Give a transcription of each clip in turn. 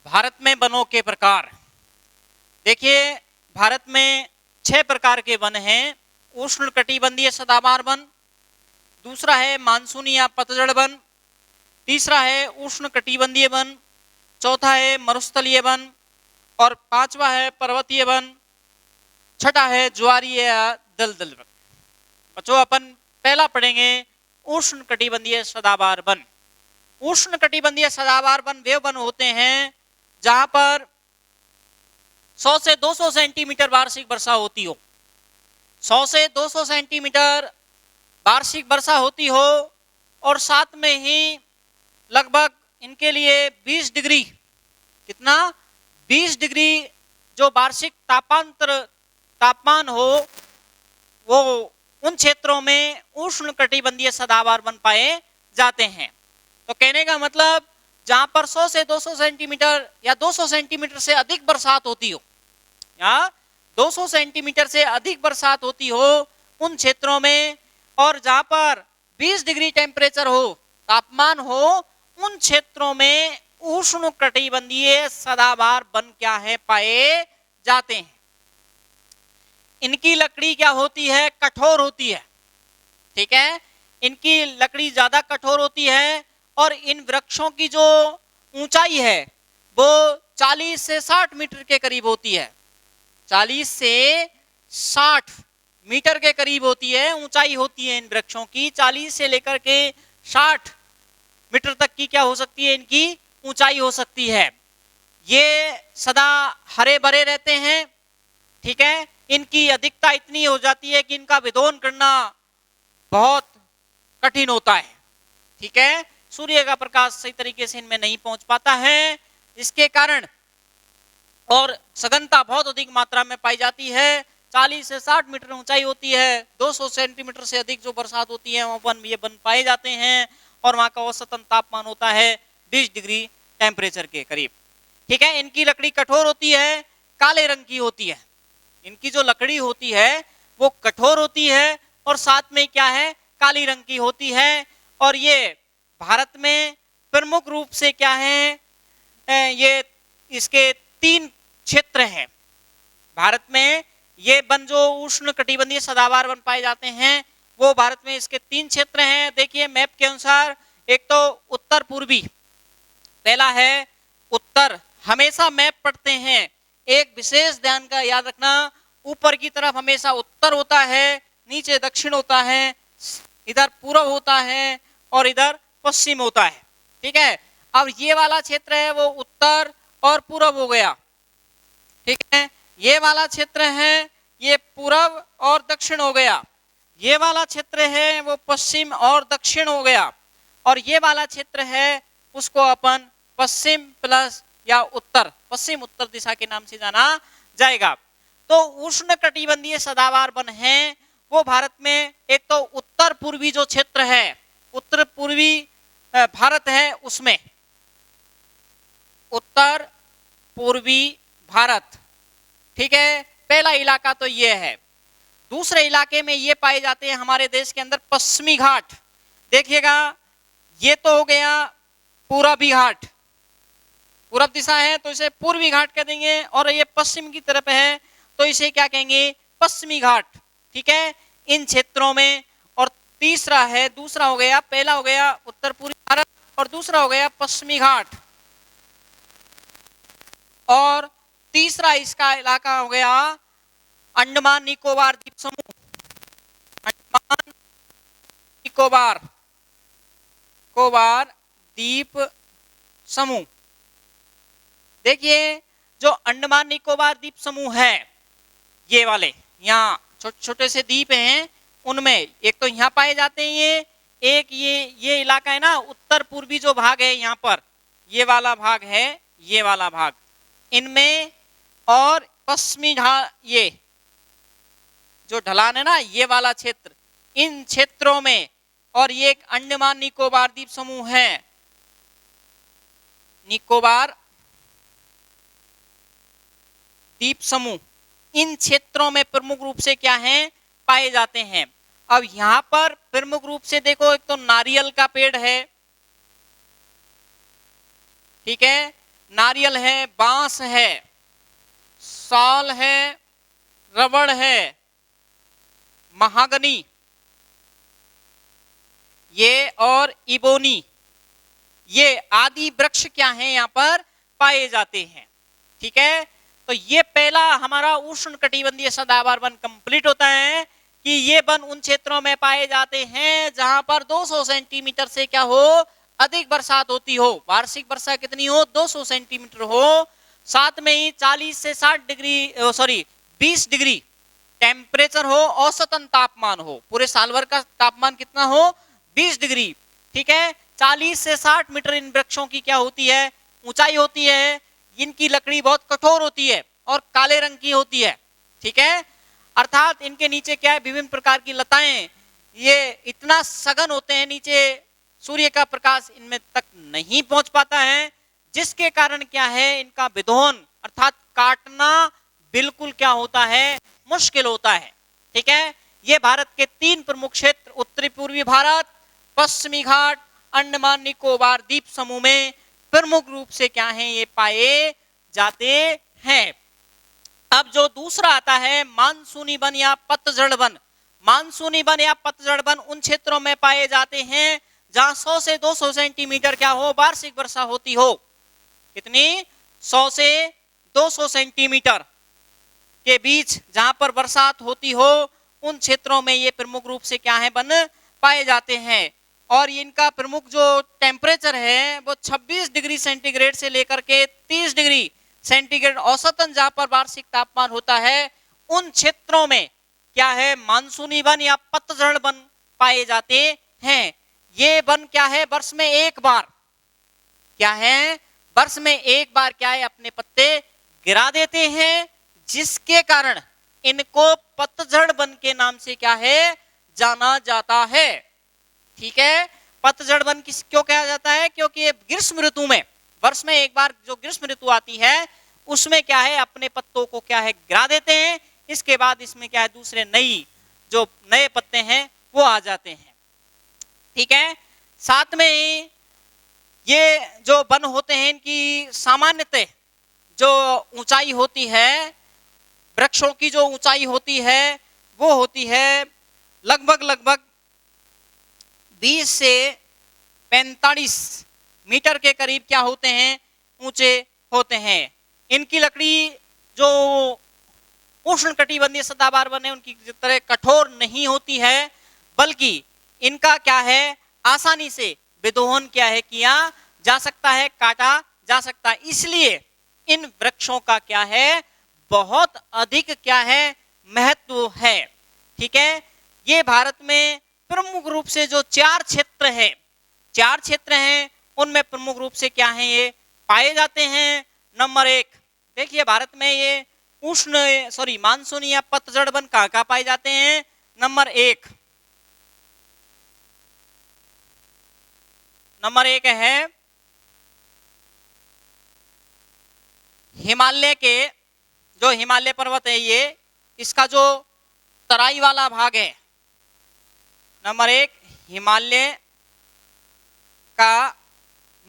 भारत में वनों के प्रकार। देखिए, भारत में 6 प्रकार के वन हैं। उष्णकटिबंधीय सदाबहार वन, दूसरा है मानसूनी या पतझड़ वन, तीसरा है उष्णकटिबंधीय वन, चौथा है मरुस्थलीय वन और पांचवा है पर्वतीय वन, छठा है ज्वारीय या दलदल वन। बच्चों, अपन पहला पढ़ेंगे उष्णकटिबंधीय सदाबहार वन। उष्णकटिबंधीय सदाबहार वन वे वन होते हैं जहां पर 100 से 200 सेंटीमीटर वार्षिक वर्षा होती हो। 100 से 200 सेंटीमीटर वार्षिक वर्षा होती हो और साथ में ही लगभग इनके लिए 20 डिग्री, कितना, 20 डिग्री जो वार्षिक तापमान हो, वो उन क्षेत्रों में उष्णकटिबंधीय सदाबहार वन पाए जाते हैं। तो कहने का मतलब, जहां पर 100 से 200 सेंटीमीटर या 200 सेंटीमीटर से अधिक बरसात होती हो, या 200 सेंटीमीटर से अधिक बरसात होती हो उन क्षेत्रों में, और जहां पर 20 डिग्री टेम्परेचर हो, तापमान हो, उन क्षेत्रों में उष्णकटिबंधीय सदाबहार वन क्या है, पाए जाते हैं। इनकी लकड़ी क्या होती है, कठोर होती है। ठीक है, इनकी लकड़ी ज्यादा कठोर होती है और इन वृक्षों की जो ऊंचाई है वो 40 से 60 मीटर के करीब होती है। 40 से 60 मीटर के करीब होती है, ऊंचाई होती है इन वृक्षों की। 40 से लेकर के 60 मीटर तक की क्या हो सकती है, इनकी ऊंचाई हो सकती है। ये सदा हरे भरे रहते हैं। ठीक है, इनकी अधिकता इतनी हो जाती है कि इनका विधोन करना बहुत कठिन होता है। ठीक है, सूर्य का प्रकाश सही तरीके से इनमें नहीं पहुंच पाता है, इसके कारण, और सघनता बहुत अधिक मात्रा में पाई जाती है। 40 से 60 मीटर ऊंचाई होती है, 200 सेंटीमीटर से अधिक जो बरसात होती है वहां पर ये वन पाए जाते हैं, और वहां का औसतन तापमान होता है 20 डिग्री टेम्परेचर के करीब। ठीक है, इनकी लकड़ी कठोर होती है, काले रंग की होती है। इनकी जो लकड़ी होती है वो कठोर होती है और साथ में क्या है, काली रंग की होती है। और ये भारत में प्रमुख रूप से क्या है, ये इसके 3 क्षेत्र हैं। भारत में ये वन जो उष्णकटिबंधीय सदाबहार वन पाए जाते हैं वो भारत में इसके 3 क्षेत्र हैं। देखिए मैप के अनुसार, एक तो उत्तर पूर्वी, पहला है उत्तर। हमेशा मैप पढ़ते हैं, एक विशेष ध्यान का याद रखना, ऊपर की तरफ हमेशा उत्तर होता है, नीचे दक्षिण होता है, इधर पूर्व होता है और इधर पश्चिम होता है। ठीक है, अब ये वाला क्षेत्र है वो उत्तर और पूर्व हो गया। ठीक है, ये वाला क्षेत्र है ये पूर्व और दक्षिण हो गया। ये वाला क्षेत्र है वो पश्चिम और दक्षिण हो गया, और ये वाला क्षेत्र है उसको अपन पश्चिम प्लस या उत्तर, पश्चिम उत्तर दिशा के नाम से जाना जाएगा। तो उष्णकटिबंधीय सदाबहार वन है वो भारत में, एक तो उत्तर पूर्वी जो क्षेत्र है, उत्तर पूर्वी भारत है, उसमें उत्तर पूर्वी भारत। ठीक है, पहला इलाका तो ये है। दूसरे इलाके में ये पाए जाते हैं हमारे देश के अंदर पश्चिमी घाट। देखिएगा, ये तो हो गया पूर्वी घाट, पूर्व दिशा है तो इसे पूर्वी घाट कह देंगे, और ये पश्चिम की तरफ है तो इसे क्या कहेंगे, पश्चिमी घाट। ठीक है, इन क्षेत्रों में। और तीसरा है, दूसरा हो गया, पहला हो गया उत्तर पूर्वी भारत और दूसरा हो गया पश्चिमी घाट, और तीसरा इसका इलाका हो गया अंडमान निकोबार द्वीप समूह। अंडमान निकोबार द्वीप समूह। देखिए, जो अंडमान निकोबार द्वीप समूह है, ये वाले यहाँ छोटे छोटे से द्वीप हैं, उनमें एक तो यहाँ पाए जाते हैं एक ये इलाका है ना, उत्तर पूर्वी जो भाग है यहाँ पर, ये वाला भाग है, ये वाला भाग इनमें, और पश्चिमी ये जो ढलान है ना, ये वाला क्षेत्र, इन क्षेत्रों में, और ये एक अंडमान निकोबार द्वीप समूह है, निकोबार द्वीप समूह, इन क्षेत्रों में प्रमुख रूप से क्या है, पाए जाते हैं। अब यहां पर प्रमुख रूप से देखो, एक तो नारियल का पेड़ है, ठीक है, नारियल है, बांस है, साल है, रबड़ है, महागनी ये और इबोनी, ये आदि वृक्ष क्या हैं यहाँ पर पाए जाते हैं। ठीक है, तो ये पहला हमारा उष्ण कटिबंधीय सदाबहार वन कंप्लीट होता है कि ये वन उन क्षेत्रों में पाए जाते हैं जहां पर 200 सेंटीमीटर से क्या हो, अधिक बरसात होती हो। वार्षिक वर्षा कितनी हो, 200 सेंटीमीटर हो। साथ में ही 40 से 60 डिग्री 20 डिग्री टेम्परेचर हो, औसतन तापमान हो, पूरे साल भर का तापमान कितना हो, 20 डिग्री। ठीक है, 40 से 60 मीटर इन वृक्षों की क्या होती है, ऊंचाई होती है। इनकी लकड़ी बहुत कठोर होती है और काले रंग की होती है। ठीक है, अर्थात इनके नीचे क्या है, विभिन्न प्रकार की लताएं, ये इतना सघन होते हैं, नीचे सूर्य का प्रकाश इनमें तक नहीं पहुंच पाता है, जिसके कारण क्या है, इनका विधोन अर्थात काटना बिल्कुल क्या होता है, मुश्किल होता है। ठीक है, ये भारत के 3 प्रमुख क्षेत्र, उत्तरी पूर्वी भारत, पश्चिमी घाट, अंडमान निकोबार द्वीप समूह में प्रमुख रूप से क्या है, ये पाए जाते हैं। अब जो दूसरा आता है मानसूनी वन या पतझड़ वन। मानसूनी वन या पतझड़ वन उन क्षेत्रों में पाए जाते हैं जहां 100 से 200 सेंटीमीटर क्या हो, वार्षिक वर्षा होती हो। कितनी, 100 से 200 सेंटीमीटर के बीच जहां पर बरसात होती हो, उन क्षेत्रों में ये प्रमुख रूप से क्या है, वन पाए जाते हैं। और इनका प्रमुख जो टेम्परेचर है वो 26 डिग्री सेंटीग्रेड से लेकर के 30 डिग्री सेंटीग्रेड औसतन जहां पर वार्षिक तापमान होता है, उन क्षेत्रों में क्या है, मानसूनी वन या पतझड़ वन पाए जाते हैं। ये वन क्या है, वर्ष में एक बार क्या है, वर्ष में एक बार क्या है, अपने पत्ते गिरा देते हैं, जिसके कारण इनको पतझड़ वन के नाम से क्या है, जाना जाता है। ठीक है, पतझड़ वन किस क्यों कहा जाता है, क्योंकि ये ग्रीष्म ऋतु में, वर्ष में एक बार जो ग्रीष्म ऋतु आती है, उसमें क्या है, अपने पत्तों को क्या है, गिरा देते हैं। इसके बाद इसमें क्या है, दूसरे जो नए पत्ते हैं वो आ जाते हैं। ठीक है, साथ में ही ये जो वन होते हैं, इनकी सामान्यतः जो ऊंचाई होती है, वृक्षों की जो ऊंचाई होती है वो होती है लगभग 20 से 45 मीटर के करीब क्या होते हैं, ऊंचे होते हैं। इनकी लकड़ी जो उष्ण कटिबंधीय सदाबहार वन है उनकी तरह कठोर नहीं होती है, बल्कि इनका क्या है, आसानी से विदोहन क्या है, किया जा सकता है, काटा जा सकता है। इसलिए इन वृक्षों का क्या है, बहुत अधिक क्या है, महत्व है। ठीक है, ये भारत में प्रमुख रूप से जो 4 क्षेत्र हैं उनमें प्रमुख रूप से क्या है, ये पाए जाते हैं। नंबर 1 देखिए, भारत में ये मानसूनी या पतझड़ वन कहाँ पाए जाते हैं। नंबर 1 है हिमालय के, जो हिमालय पर्वत है, ये इसका जो तराई वाला भाग है। नंबर 1 हिमालय का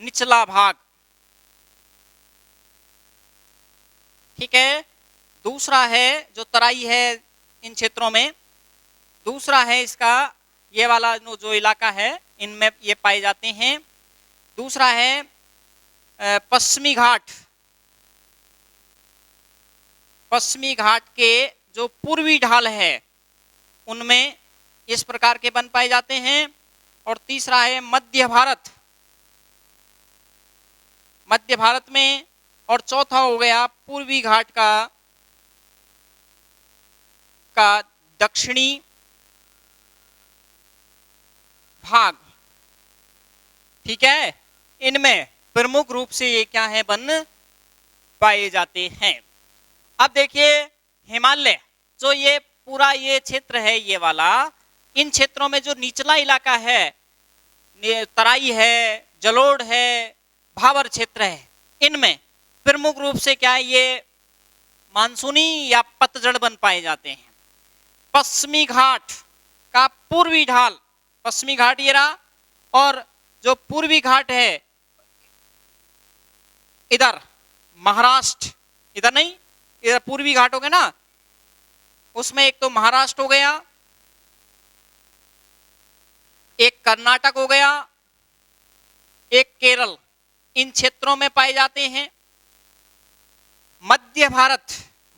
निचला भाग। ठीक है, दूसरा है जो तराई है इन क्षेत्रों में, दूसरा है इसका ये वाला जो इलाका है, इनमें ये पाए जाते हैं। दूसरा है पश्चिमी घाट के जो पूर्वी ढाल है उनमें इस प्रकार के वन पाए जाते हैं। और तीसरा है मध्य भारत में, और चौथा हो गया पूर्वी घाट का दक्षिणी भाग। ठीक है, इनमें प्रमुख रूप से ये क्या है, वन पाए जाते हैं। अब देखिए, हिमालय जो ये पूरा ये क्षेत्र है, ये वाला, इन क्षेत्रों में जो निचला इलाका है, तराई है, जलोढ़ है, भावर क्षेत्र है, इनमें प्रमुख रूप से क्या है, ये मानसूनी या पतझड़ वन पाए जाते हैं। पश्चिमी घाट का पूर्वी ढाल, पश्चिमी घाट ये रहा, और जो पूर्वी घाट है इधर महाराष्ट्र, इधर नहीं, इधर पूर्वी घाट हो गए ना, उसमें एक तो महाराष्ट्र हो गया, एक कर्नाटक हो गया, एक केरल, इन क्षेत्रों में पाए जाते हैं। मध्य भारत,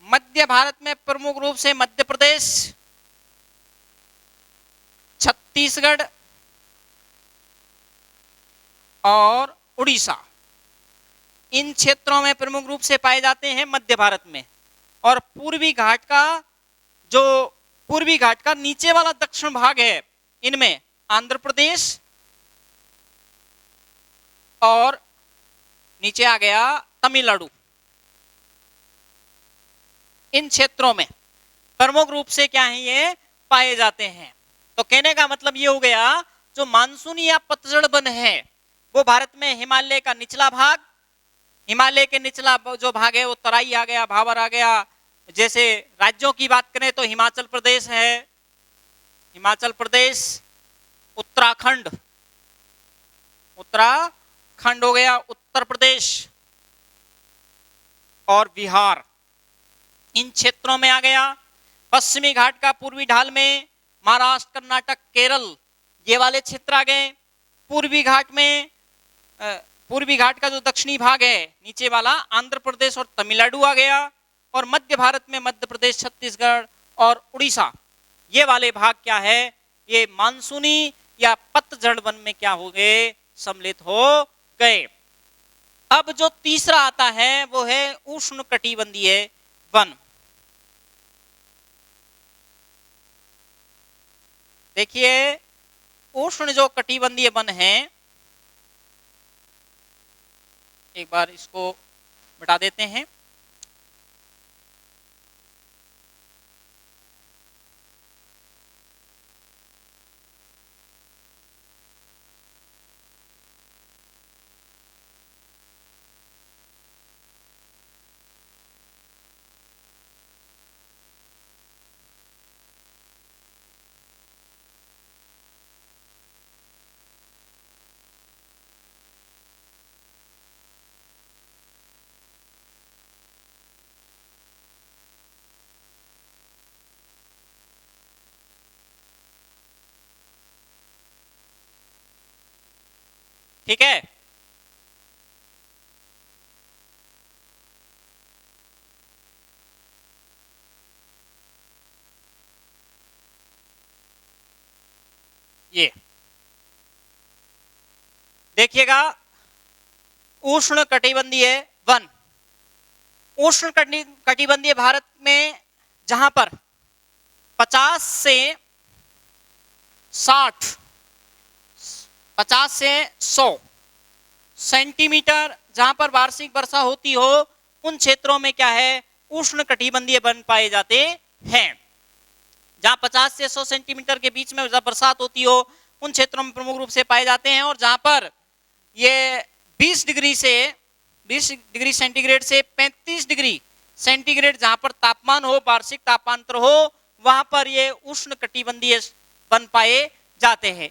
मध्य भारत में प्रमुख रूप से मध्य प्रदेश, छत्तीसगढ़ और उड़ीसा, इन क्षेत्रों में प्रमुख रूप से पाए जाते हैं मध्य भारत में। और पूर्वी घाट का जो पूर्वी घाट का नीचे वाला दक्षिण भाग है, इनमें आंध्र प्रदेश और नीचे आ गया तमिलनाडु, इन क्षेत्रों में प्रमुख रूप से क्या है ये पाए जाते हैं। तो कहने का मतलब ये हो गया, जो मानसूनी या पतझड़ वन है वो भारत में हिमालय का निचला भाग, हिमालय के निचला जो भाग है वो तराई आ गया, भावर आ गया। जैसे राज्यों की बात करें तो हिमाचल प्रदेश है, हिमाचल प्रदेश, उत्तराखंड, उत्तराखंड हो गया, उत्तर प्रदेश और बिहार, इन क्षेत्रों में आ गया। पश्चिमी घाट का पूर्वी ढाल में महाराष्ट्र, कर्नाटक, केरल, ये वाले क्षेत्र आ गए। पूर्वी घाट में पूर्वी घाट का जो दक्षिणी भाग है नीचे वाला, आंध्र प्रदेश और तमिलनाडु आ गया। और मध्य भारत में मध्य प्रदेश, छत्तीसगढ़ और उड़ीसा, ये वाले भाग क्या है, ये मानसूनी या पतझड़ वन में क्या हो गए, सम्मिलित हो गए। अब जो तीसरा आता है वो है उष्ण कटिबंधीय वन। देखिए उष्ण जो कटिबंधीय वन है, एक बार इसको बता देते हैं। ठीक है, ये देखिएगा उष्ण कटिबंधीय वन। उष्ण कटिबंधीय भारत में जहां पर 50 से 60, 50 से 100 सेंटीमीटर जहां पर वार्षिक वर्षा होती हो, उन क्षेत्रों में क्या है, उष्ण कटिबंधीय वन पाए जाते हैं। जहां 50 से 100 सेंटीमीटर के बीच में जब बरसात होती हो, उन क्षेत्रों में प्रमुख रूप से पाए जाते हैं। और जहां पर ये 20 डिग्री सेंटीग्रेड से 35 डिग्री सेंटीग्रेड जहां पर तापमान हो, वार्षिक तापांतर हो, वहां पर ये उष्ण कटिबंधीय वन पाए जाते हैं।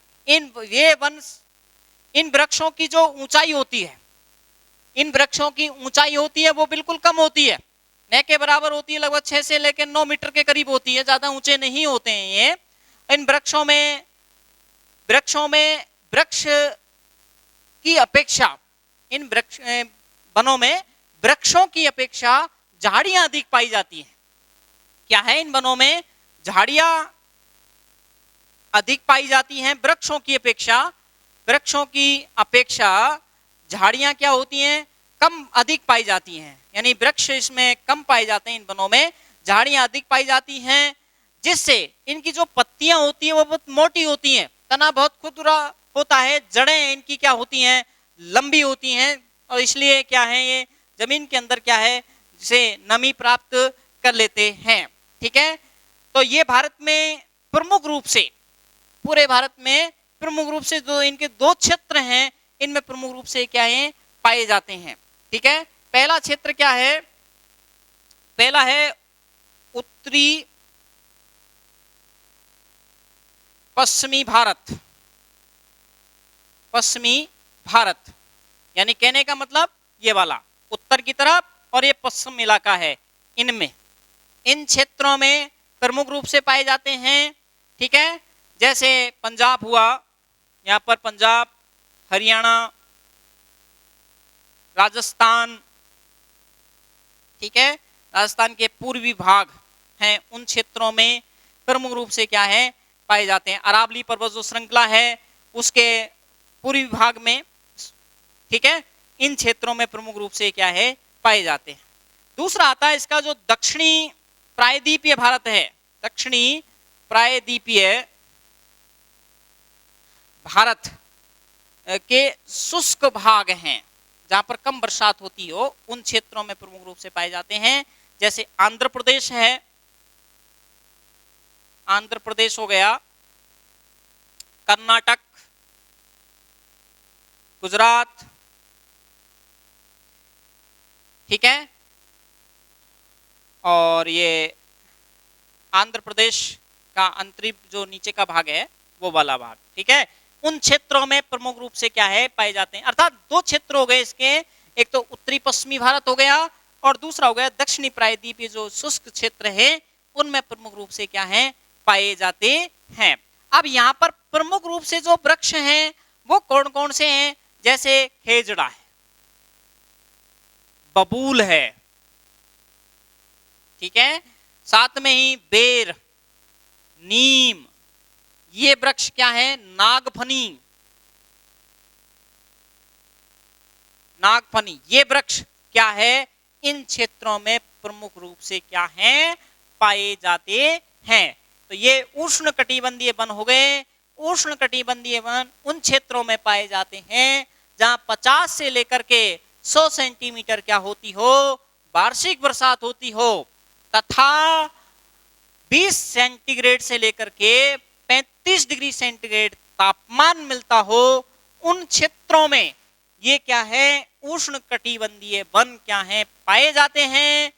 इन वृक्षों की जो ऊंचाई होती है, इन वृक्षों की ऊंचाई होती है वो बिल्कुल कम होती है, न के बराबर होती है, लगभग 6 से लेकर 9 मीटर के करीब होती है, ज्यादा ऊंचे नहीं होते हैं ये। इन वृक्षों में वृक्ष की अपेक्षा, इन वनों में वृक्षों की अपेक्षा झाड़ियां अधिक पाई जाती हैं। क्या है, इन वनों में झाड़ियां अधिक पाई जाती हैं वृक्षों की अपेक्षा। वृक्षों की अपेक्षा झाड़ियां क्या होती हैं, कम अधिक पाई जाती हैं, यानी वृक्ष इसमें कम पाए जाते हैं, इन वनों में झाड़ियां अधिक पाई जाती हैं, जिससे इनकी जो पत्तियां होती हैं वो बहुत मोटी होती हैं, तना बहुत खुरदुरा होता है, जड़ें इनकी क्या होती हैं, लंबी होती हैं, और इसलिए क्या है, ये जमीन के अंदर क्या है, जिसे नमी प्राप्त कर लेते हैं। ठीक है, तो ये भारत में प्रमुख रूप से, पूरे भारत में प्रमुख रूप से जो इनके दो क्षेत्र हैं, इनमें प्रमुख रूप से क्या है, पाए जाते हैं। ठीक है, पहला क्षेत्र क्या है, पहला है उत्तरी पश्चिमी भारत। पश्चिमी भारत यानी कहने का मतलब ये वाला उत्तर की तरफ, और ये पश्चिम इलाका है। इनमें इन क्षेत्रों में प्रमुख रूप से पाए जाते हैं। ठीक है, जैसे पंजाब हुआ, यहाँ पर पंजाब, हरियाणा, राजस्थान, ठीक है, राजस्थान के पूर्वी भाग हैं, उन क्षेत्रों में प्रमुख रूप से क्या है पाए जाते हैं। अरावली पर्वत जो श्रृंखला है उसके पूर्वी भाग में, ठीक है, इन क्षेत्रों में प्रमुख रूप से क्या है पाए जाते हैं। दूसरा आता है इसका जो दक्षिणी प्रायद्वीपीय भारत है, दक्षिणी प्रायद्वीपीय भारत के शुष्क भाग हैं, जहां पर कम बरसात होती हो, उन क्षेत्रों में प्रमुख रूप से पाए जाते हैं। जैसे आंध्र प्रदेश है, आंध्र प्रदेश हो गया, कर्नाटक, गुजरात, ठीक है, और ये आंध्र प्रदेश का अंतरिम जो नीचे का भाग है वो वाला भाग, ठीक है, उन क्षेत्रों में प्रमुख रूप से क्या है पाए जाते हैं। अर्थात दो क्षेत्र हो गए इसके, एक तो उत्तरी पश्चिमी भारत हो गया और दूसरा हो गया दक्षिणी प्रायद्वीपीय जो शुष्क क्षेत्र है, उनमें प्रमुख रूप से क्या है पाए जाते हैं। अब यहाँ पर प्रमुख रूप से जो वृक्ष हैं वो कौन कौन से हैं, जैसे खेजड़ा है, बबूल है, ठीक है, साथ में ही बेर, नीम, ये वृक्ष क्या है, नागफनी, नागफनी, ये वृक्ष क्या है इन क्षेत्रों में प्रमुख रूप से क्या है पाए जाते हैं। तो ये उष्ण कटिबंधीय वन हो गए। उष्ण कटिबंधीय वन उन क्षेत्रों में पाए जाते हैं जहां 50 से लेकर के 100 सेंटीमीटर क्या होती हो वार्षिक बरसात होती हो, तथा 20 सेंटीग्रेड से लेकर के 35 डिग्री सेंटीग्रेड तापमान मिलता हो। उन क्षेत्रों में ये क्या है उष्ण कटिबंधीय वन क्या है पाए जाते हैं।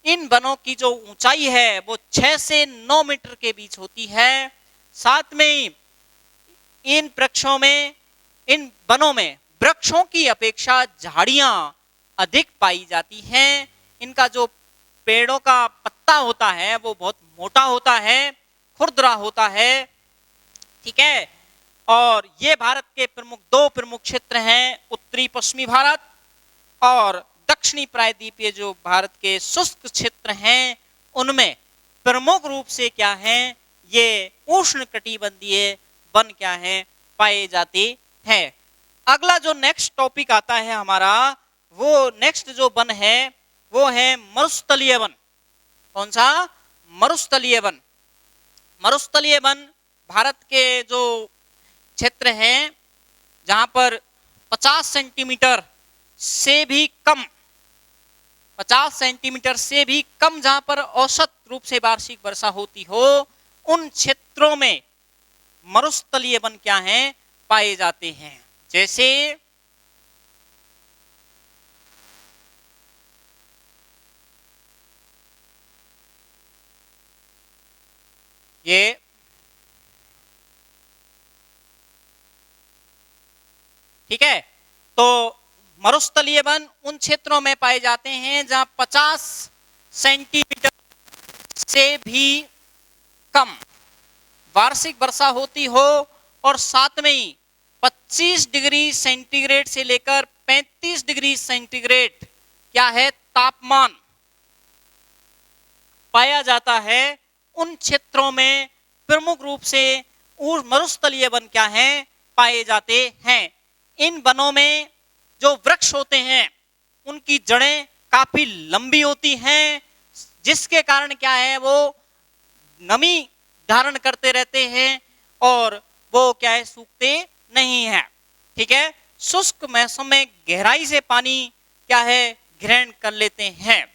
इन वनों की जो ऊंचाई है वो 6 से 9 मीटर के बीच होती है। साथ में इन वृक्षों में, इन वनों में वृक्षों की अपेक्षा झाड़ियां अधिक पाई जाती हैं। इनका जो पेड़ों का पत्ता होता है वो बहुत मोटा होता है, खुरदरा होता है, ठीक है। और ये भारत के दो प्रमुख क्षेत्र हैं, उत्तरी पश्चिमी भारत और दक्षिणी प्रायद्वीपीय जो भारत के शुष्क क्षेत्र हैं, उनमें प्रमुख रूप से क्या है ये उष्ण कटिबंधीय वन क्या है पाए जाते हैं। अगला जो नेक्स्ट टॉपिक आता है हमारा, वो नेक्स्ट जो वन है वो है मरुस्थलीय वन। कौन सा? मरुस्थलीय वन। मरुस्थलीय वन भारत के जो क्षेत्र हैं जहां पर 50 सेंटीमीटर से भी कम, 50 सेंटीमीटर से भी कम जहां पर औसत रूप से वार्षिक वर्षा होती हो, उन क्षेत्रों में मरुस्थलीय वन क्या है पाए जाते हैं। जैसे ये ठीक है, तो मरुस्थलीय वन उन क्षेत्रों में पाए जाते हैं जहां 50 सेंटीमीटर से भी कम वार्षिक वर्षा होती हो और साथ में ही 25 डिग्री सेंटीग्रेड से लेकर 35 डिग्री सेंटीग्रेड क्या है तापमान पाया जाता है। उन क्षेत्रों में प्रमुख रूप से मरुस्थलीय वन क्या है पाए जाते हैं। इन वनों में जो वृक्ष होते हैं उनकी जड़ें काफी लंबी होती हैं, जिसके कारण क्या है वो नमी धारण करते रहते हैं और वो क्या है सूखते नहीं है, ठीक है। शुष्क मौसम में गहराई से पानी क्या है ग्रहण कर लेते हैं।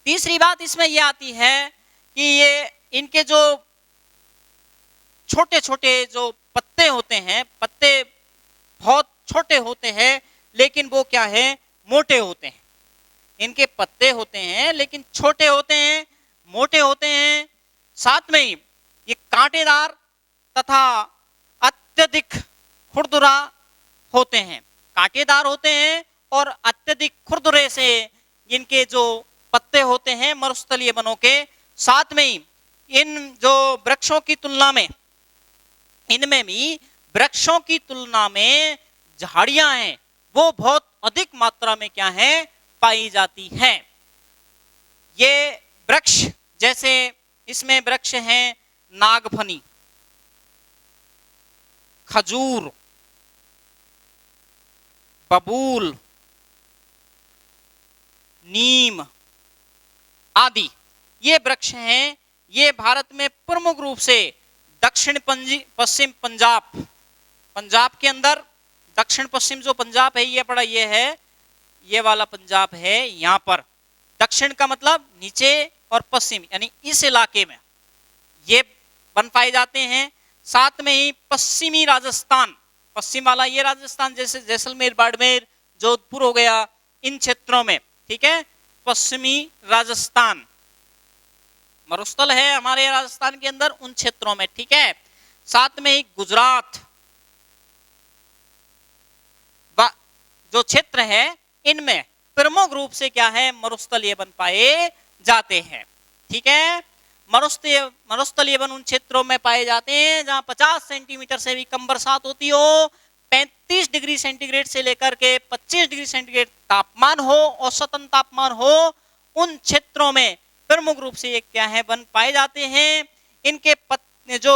तीसरी बात इसमें यह आती है कि ये इनके जो छोटे छोटे जो पत्ते होते हैं, पत्ते बहुत छोटे होते हैं लेकिन वो क्या है मोटे होते हैं। इनके पत्ते होते हैं लेकिन छोटे होते हैं, मोटे होते हैं। साथ में ही ये कांटेदार तथा अत्यधिक खुरदुरा होते हैं, कांटेदार होते हैं और अत्यधिक खुरदुरे से इनके जो पत्ते होते हैं मरुस्थलीय वनों के। साथ में ही इन जो वृक्षों की तुलना में, इनमें भी वृक्षों की तुलना में झाड़ियां हैं वो बहुत अधिक मात्रा में क्या है पाई जाती हैं। ये वृक्ष जैसे इसमें वृक्ष हैं नागफनी, खजूर, बबूल, नीम आदि ये वृक्ष हैं। ये भारत में प्रमुख रूप से दक्षिण पश्चिम पंजाब के अंदर, दक्षिण पश्चिम जो पंजाब है ये पड़ा, ये है, ये वाला पंजाब है, यहाँ पर दक्षिण का मतलब नीचे और पश्चिम यानी इस इलाके में ये वन पाए जाते हैं। साथ में ही पश्चिमी राजस्थान, पश्चिम वाला ये राजस्थान जैसे जैसलमेर, बाड़मेर, जोधपुर हो गया, इन क्षेत्रों में, ठीक है, पश्चिमी राजस्थान मरुस्थल है हमारे राजस्थान के अंदर, उन क्षेत्रों में, ठीक है। साथ में ही गुजरात जो क्षेत्र है इनमें प्रमुख रूप से क्या है मरुस्थलीय वन पाए जाते हैं, ठीक है। मरुस्थलीय वन उन क्षेत्रों में पाए जाते हैं जहां 50 सेंटीमीटर से भी कम बरसात होती हो, 35 डिग्री सेंटीग्रेड से लेकर के 25 डिग्री सेंटीग्रेड तापमान हो, औसतन तापमान हो, उन क्षेत्रों में प्रमुख रूप से ये क्या है वन पाए जाते हैं। इनके जो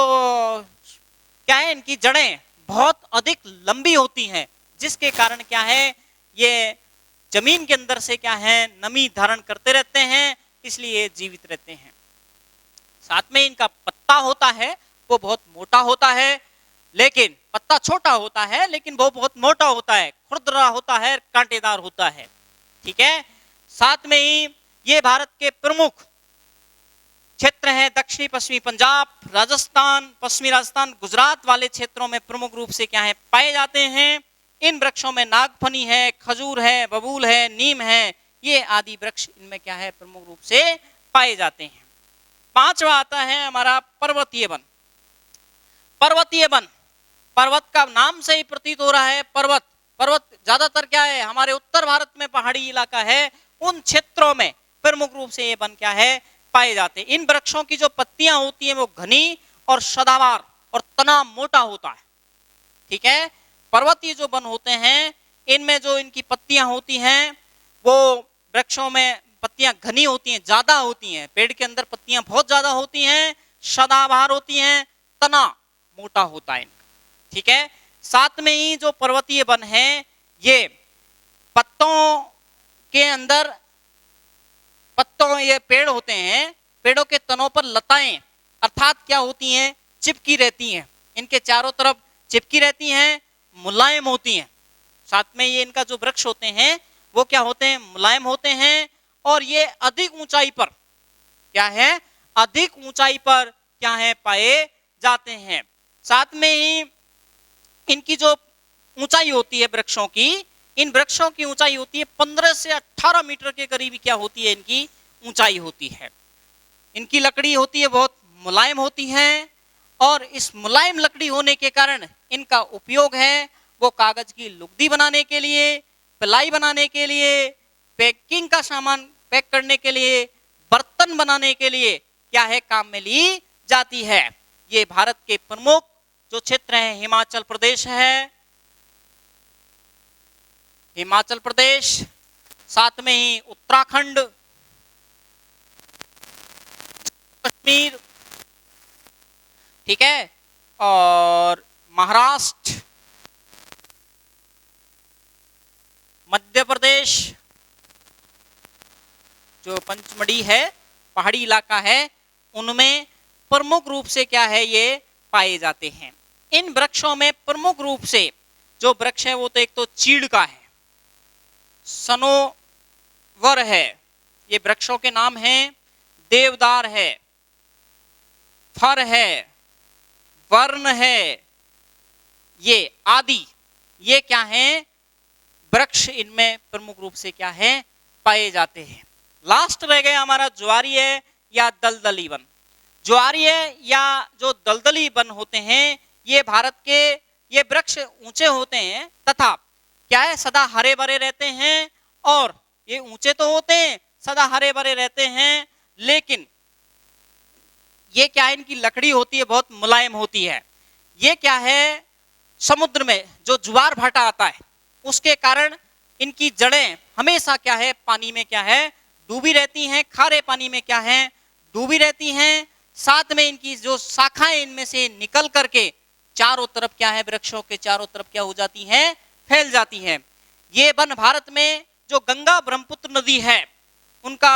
क्या है, इनकी जड़ें बहुत अधिक लंबी होती हैं, जिसके कारण क्या है ये जमीन के अंदर से क्या है नमी धारण करते रहते हैं, इसलिए जीवित रहते हैं। साथ में इनका पत्ता होता है वो बहुत मोटा होता है, लेकिन पत्ता छोटा होता है लेकिन वो बहुत मोटा होता है, खुरदरा होता है, कांटेदार होता है, ठीक है। साथ में ही ये भारत के प्रमुख क्षेत्र हैं दक्षिणी पश्चिमी पंजाब, राजस्थान, पश्चिमी राजस्थान, गुजरात वाले क्षेत्रों में प्रमुख रूप से क्या है पाए जाते हैं। इन वृक्षों में नागफनी है, खजूर है, बबूल है, नीम है, ये आदि वृक्ष इनमें क्या है प्रमुख रूप से पाए जाते हैं। पांचवा आता है हमारा पर्वतीय वन। पर्वतीय वन, पर्वत का नाम से ही प्रतीत हो रहा है, पर्वत, पर्वत ज्यादातर क्या है हमारे उत्तर भारत में पहाड़ी इलाका है, उन क्षेत्रों में प्रमुख रूप से ये वन क्या है पाए जाते हैं। इन वृक्षों की जो पत्तियां होती हैं वो घनी और सदाबहार और तना मोटा होता है, ठीक है। पर्वतीय जो वन होते हैं इनमें जो इनकी पत्तियां होती हैं वो वृक्षों में पत्तियां घनी होती हैं, ज्यादा होती हैं, पेड़ के अंदर पत्तियां बहुत ज्यादा होती हैं, सदाबहार होती हैं, तना मोटा होता है इनका, ठीक है। साथ में ही जो पर्वतीय वन है ये पत्तों के अंदर, पत्तों ये पेड़ होते हैं, पेड़ों के तनों पर लताएं अर्थात क्या होती हैं चिपकी रहती हैं, इनके चारों तरफ चिपकी रहती हैं, मुलायम होती हैं। साथ में ये इनका जो वृक्ष होते हैं वो क्या होते हैं मुलायम होते हैं, और ये अधिक ऊंचाई पर क्या है अधिक ऊंचाई पर क्या है पाए जाते हैं। साथ में ही इनकी जो ऊंचाई होती है वृक्षों की, इन वृक्षों की ऊंचाई होती है 15 से 18 मीटर के करीब क्या होती है इनकी ऊंचाई होती है। इनकी लकड़ी होती है बहुत मुलायम होती है, और इस मुलायम लकड़ी होने के कारण इनका उपयोग है वो कागज की लुगदी बनाने के लिए, प्लाई बनाने के लिए, पैकिंग का सामान पैक करने के लिए, बर्तन बनाने के लिए क्या है काम में ली जाती है। ये भारत के प्रमुख जो क्षेत्र है हिमाचल प्रदेश है, हिमाचल प्रदेश, साथ में ही उत्तराखंड, कश्मीर, ठीक है, और महाराष्ट्र, मध्य प्रदेश, जो पंचमढ़ी है पहाड़ी इलाका है, उनमें प्रमुख रूप से क्या है ये पाए जाते हैं। इन वृक्षों में प्रमुख रूप से जो वृक्ष है वो तो एक तो चीड़ का है, सनोवर है, ये वृक्षों के नाम हैं, देवदार है, फर है, वर्ण है, ये आदि ये क्या है वृक्ष इनमें प्रमुख रूप से क्या है पाए जाते हैं। लास्ट रह गया हमारा ज्वारीय या दलदली वन। ज्वारीय या जो दलदली वन होते हैं ये भारत के ये वृक्ष ऊंचे होते हैं तथा क्या है, सदा हरे भरे रहते हैं, और ये ऊंचे तो होते हैं, सदा हरे भरे रहते हैं, लेकिन ये क्या है, इनकी लकड़ी होती है बहुत मुलायम होती है। ये क्या है, समुद्र में जो ज्वार भाटा आता है उसके कारण इनकी जड़ें हमेशा क्या है, पानी में क्या है, डूबी रहती हैं, खारे पानी में क्या है, डूबी रहती हैं। साथ में इनकी जो शाखाएं इनमें से निकल करके चारों तरफ क्या है, वृक्षों के चारों तरफ क्या हो जाती हैं, फैल जाती हैं। ये वन भारत में जो गंगा ब्रह्मपुत्र नदी है, उनका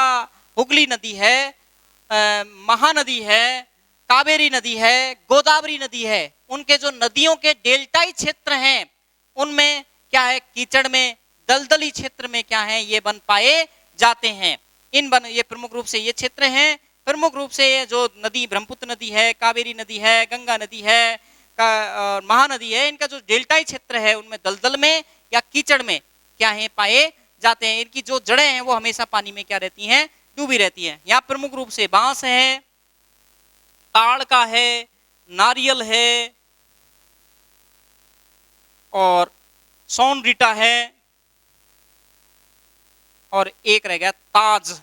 हुगली नदी है, महानदी है, कावेरी नदी है, गोदावरी नदी है, उनके जो नदियों के डेल्टाई क्षेत्र हैं उनमें क्या है, कीचड़ में, दलदली क्षेत्र में क्या है, ये वन पाए जाते हैं। इन वन, ये प्रमुख रूप से ये क्षेत्र हैं, प्रमुख रूप से ये जो नदी, ब्रह्मपुत्र नदी है, कावेरी नदी है, गंगा नदी है, और महानदी है, इनका जो डेल्टाई क्षेत्र है उनमें दलदल में या कीचड़ में क्या है, पाए जाते हैं। इनकी जो जड़ें हैं वो हमेशा पानी में क्या रहती हैं, डूबी रहती हैं। यहाँ प्रमुख रूप से बांस है, ताड़ का है, नारियल है, और सोनरीटा है, और एक रह गया ताज।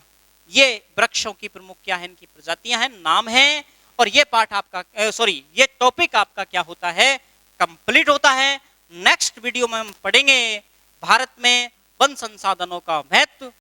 ये वृक्षों की प्रमुख क्या है, इनकी प्रजातियां हैं, नाम है। और ये पाठ आपका ये टॉपिक आपका क्या होता है, कंप्लीट होता है। नेक्स्ट वीडियो में हम पढ़ेंगे भारत में वन संसाधनों का महत्व